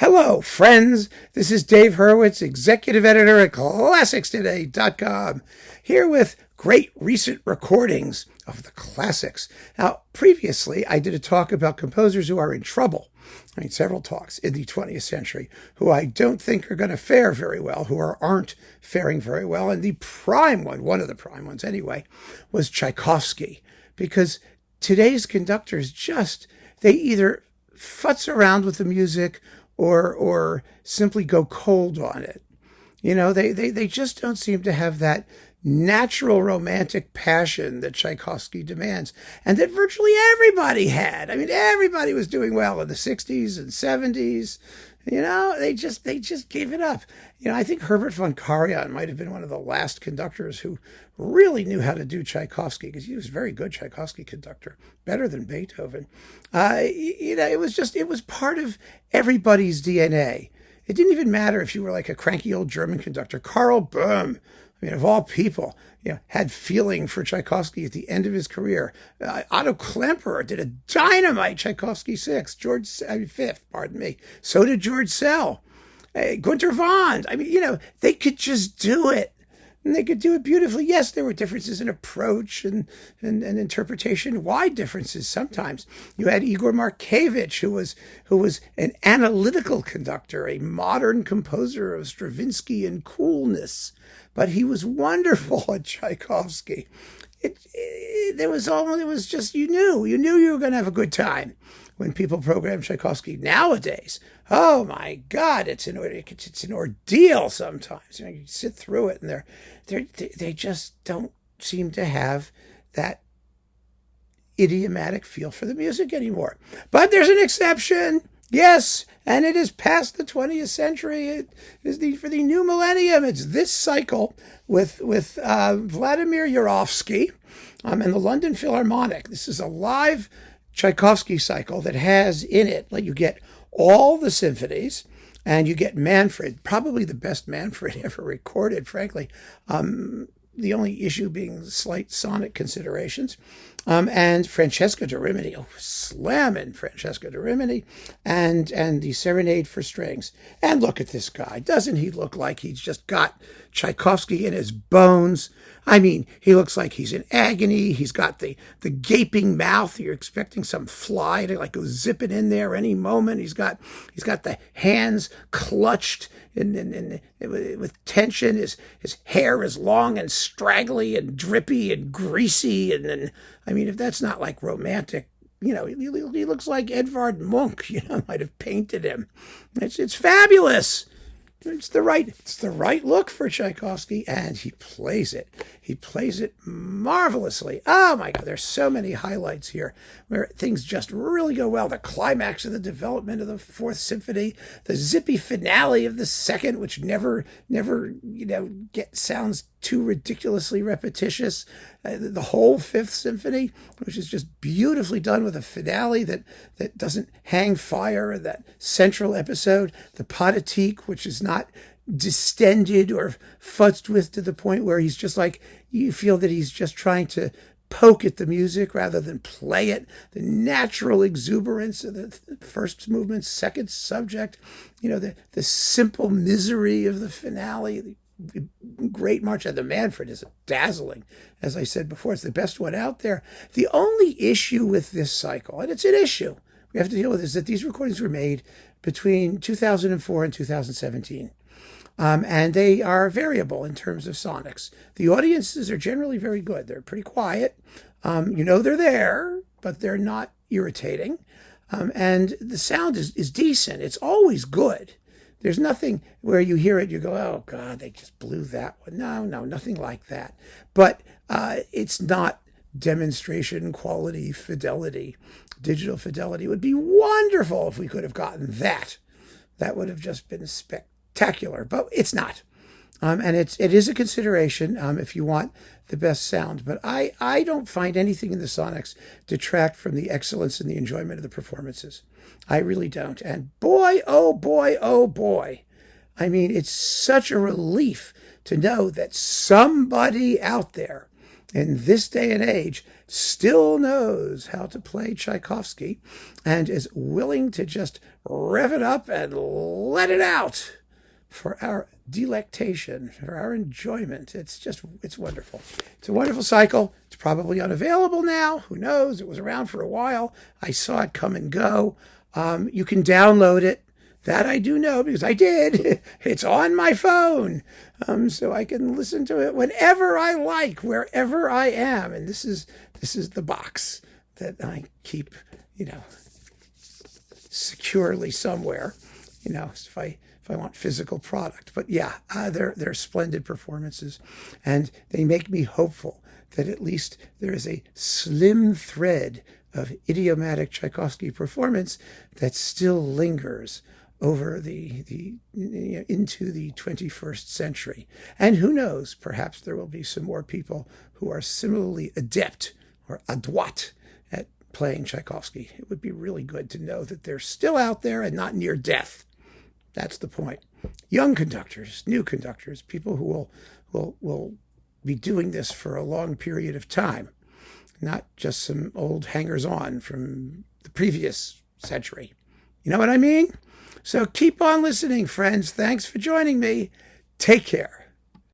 Hello, friends. This is Dave Hurwitz, executive editor at ClassicsToday.com, here with great recent recordings of the classics. Now, previously, I did a talk about composers who are in trouble. Several talks in the 20th century who I don't think are going to fare very well, who aren't faring very well. And the prime one of the prime ones anyway, was Tchaikovsky. Because today's conductors they either futz around with the music or simply go cold on it. They just don't seem to have that natural romantic passion that Tchaikovsky demands, and that virtually everybody had. Everybody was doing well in the 60s and 70s. They just gave it up. I think Herbert von Karajan might have been one of the last conductors who really knew how to do Tchaikovsky, because he was a very good Tchaikovsky conductor, better than Beethoven. It was part of everybody's DNA. It didn't even matter if you were like a cranky old German conductor. Karl Böhm, of all people, had feeling for Tchaikovsky at the end of his career. Otto Klemperer did a dynamite Tchaikovsky Fifth. So did George Sell. Günter Wand. They could just do it. And they could do it beautifully. Yes, there were differences in approach and interpretation, wide differences sometimes. You had Igor Markevich, who was an analytical conductor, a modern composer of Stravinsky and coolness. But he was wonderful at Tchaikovsky. You knew you were going to have a good time when people program Tchaikovsky. Nowadays, oh my God, it's an ordeal sometimes. You sit through it, and they just don't seem to have that idiomatic feel for the music anymore. But there's an exception. Yes, and it is past the 20th century. It is for the new millennium. It's this cycle with Vladimir Jurowsky and the London Philharmonic. This is a live Tchaikovsky cycle that has in it, you get all the symphonies, and you get Manfred, probably the best Manfred ever recorded, frankly. The only issue being slight sonic considerations. And Francesca de Rimini, slamming Francesca de Rimini, and the Serenade for strings. And look at this guy. Doesn't he look like he's just got Tchaikovsky in his bones? He looks like he's in agony. He's got the gaping mouth. You're expecting some fly to go zipping in there any moment. He's got the hands clutched with tension. His hair is long and straggly and drippy and greasy. And then, if that's not romantic, he looks like Edvard Munch, might have painted him. It's fabulous. It's the right look for Tchaikovsky, and he plays it. He plays it marvelously. Oh my God, there's so many highlights here where things just really go well. The climax of the development of the Fourth Symphony, the zippy finale of the Second, which never sounds too ridiculously repetitious. The whole Fifth Symphony, which is just beautifully done with a finale that doesn't hang fire. That central episode, the Pathetique, which is not distended or futzed with to the point where he's just you feel that he's just trying to poke at the music rather than play it. The natural exuberance of the first movement, second subject, the simple misery of the finale, the great march. And the Manfred is dazzling. As I said before, it's the best one out there. The only issue with this cycle, and it's an issue we have to deal with, is that these recordings were made between 2004 and 2017. And they are variable in terms of sonics. The audiences are generally very good. They're pretty quiet. They're there, but they're not irritating. And the sound is decent. It's always good. There's nothing where you hear it, you go, oh God, they just blew that one. No, nothing like that. But it's not demonstration quality, fidelity, digital fidelity. It would be wonderful if we could have gotten that. That would have just been spectacular, but it's not. And it is a consideration if you want the best sound. But I don't find anything in the sonics detract from the excellence and the enjoyment of the performances. I really don't. And boy, oh boy, oh boy. It's such a relief to know that somebody out there in this day and age still knows how to play Tchaikovsky and is willing to just rev it up and let it out for our delectation, for our enjoyment. It's wonderful. It's a wonderful cycle. It's probably unavailable now. Who knows? It was around for a while. I saw it come and go. You can download it. That I do know because I did. It's on my phone. So I can listen to it whenever I like, wherever I am. And this is the box that I keep, securely somewhere, if I want physical product. But yeah, they're splendid performances, and they make me hopeful that at least there is a slim thread of idiomatic Tchaikovsky performance that still lingers over into the 21st century. And who knows, perhaps there will be some more people who are similarly adept or adroit at playing Tchaikovsky. It would be really good to know that they're still out there and not near death. That's the point. Young conductors, new conductors, people who will be doing this for a long period of time, not just some old hangers-on from the previous century. You know what I mean? So keep on listening, friends. Thanks for joining me. Take care.